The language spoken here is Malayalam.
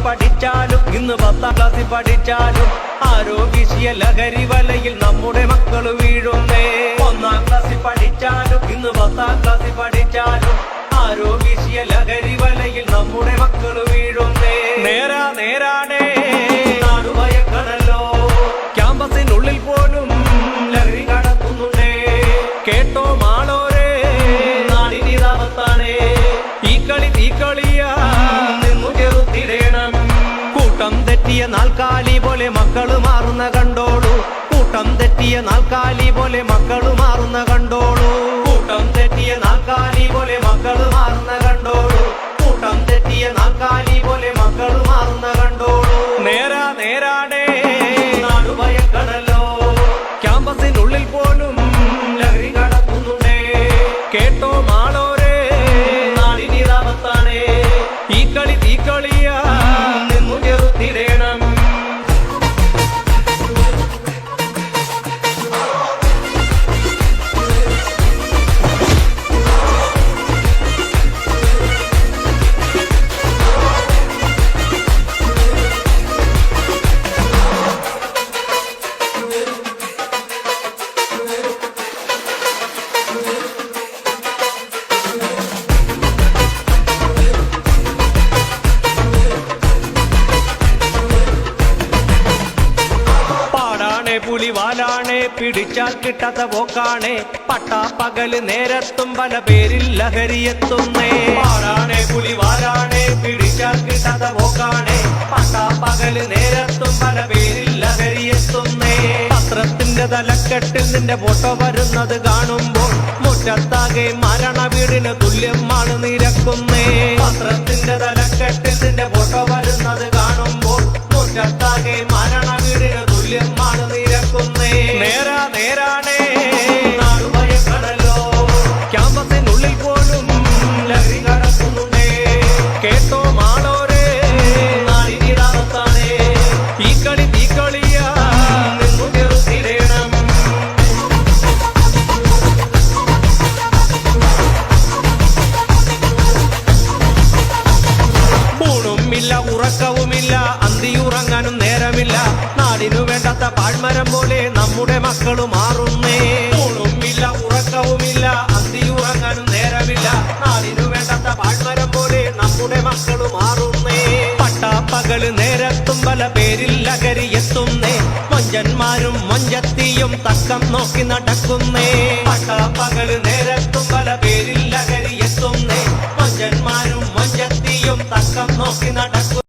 പഠിച്ചാലും ഇന്ന് 10ാം ക്ലാസ്സിൽ പഠിച്ചാലും ആരോഗ്യ ലഹരി വലയിൽ നമ്മുടെ മക്കൾ വീഴുന്നേ. 1ാം ക്ലാസ്സിൽ പഠിച്ചാലും ഇന്ന് 10ാം ക്ലാസ്സിൽ പഠിച്ചാലും ആരോഗ്യ ലഹരി വലയിൽ നമ്മുടെ മക്കൾ വീഴുന്നേ. നേരാണേ നാടുഭയക്കണല്ലോ, ക്യാമ്പസിനുള്ളിൽ പോലും ലഹരി കടത്തുന്നുണ്ടേ. കേട്ടോ മാളോരേ, നാടിനിതാപത്താണേ. ഈ കളിയാ നിന്നു ചെറുത്തിടേണം. കൂട്ടം തെറ്റിയ നാൽക്കാലി പോലെ മക്കള് മാറുന്ന കണ്ടോളൂ. കൂട്ടം തെറ്റിയ നാൽക്കാലി പോലെ മക്കള് മാറുന്ന കണ്ടോളൂ. കൂട്ടം തെറ്റിയ നാൽക്കാലി പോലെ മക്കള് മാറുന്ന കണ്ടോളൂ. കൂട്ടം തെറ്റിയ നാൽക്കാലി പോലെ മക്കള് മാറുന്ന കണ്ടോളൂ. നേരാണേ നാടുഭയക്കണല്ലോ, ക്യാമ്പസിനുള്ളിൽ പോലും ലഹരി കടത്തുന്നുണ്ടേ. കേട്ടോ മാളോരേ, നാടിനിതാപത്താണേ. ഈ കളിയാ നിന്നു ചെറുത്തിടേണം. പുലിവാലാണേ, പിടിച്ചാൽ കിട്ടാത്ത പോക്കാണേ. പട്ടാപ്പകല് നേരത്തും പല പേരിൽ ലഹരിയെത്തുന്നേ. പാടാണേ പുലിവാലാണേ, പിടിച്ചാൽ കിട്ടാത്ത പോക്കാണേ. പട്ടാപ്പകല് നേരത്തും പല പേരിൽ ലഹരിയെത്തുന്നേ. പത്രത്തിന്റെ തലക്കെട്ടിൽ നിന്റെ ഫോട്ടോ വരുന്നത് കാണുമ്പോൾ മുറ്റത്താകെ മരണ വീടിന് തുല്യമാണ് നിരക്കുന്നേ. പത്രത്തിന്റെ തലക്കെട്ടിൽ നിന്റെ ഫോട്ടോ വരുന്നത് കാണുമ്പോൾ മുറ്റത്താകെ മരണ വീടിന് തുല്യമാണ് നിരക്കുന്നേ. നേരാണേ നാടുഭയക്കണല്ലോ, ക്യാമ്പസിനുള്ളിൽ പോലും ലഹരി കടത്തുന്നുണ്ടേ. കേട്ടോ മാളോരേ, നാടിനിതാപത്താണേ. ഈ കളിയാ നിന്നു ചെറുത്തിടേണം. ഊണുമില്ല, ഉറക്കവുമില്ല, അന്തിയുറങ്ങാനും നേരമില്ല. നാടിനു വേണ്ടാത്ത പാഴ്മരം പോലെ നമ്മുടെ മക്കള് മാറുന്നേ. ഊണുമില്ല, ഉറക്കവുമില്ല, അന്തിയുറങ്ങാനും നേരമില്ല. നാടിനു വേണ്ടാത്ത പാഴ്മരം പോലെ നമ്മുടെ മക്കള് മാറുന്നേ. പട്ടാപ്പകല് നേരത്തും പല പേരിൽ ലഹരി എത്തുന്നേ. മൊഞ്ചന്മാരും മൊഞ്ചത്തിയും തക്കം നോക്കി നടക്കുന്നേ. പട്ടാപ്പകല് നേരത്തും പല പേരിൽ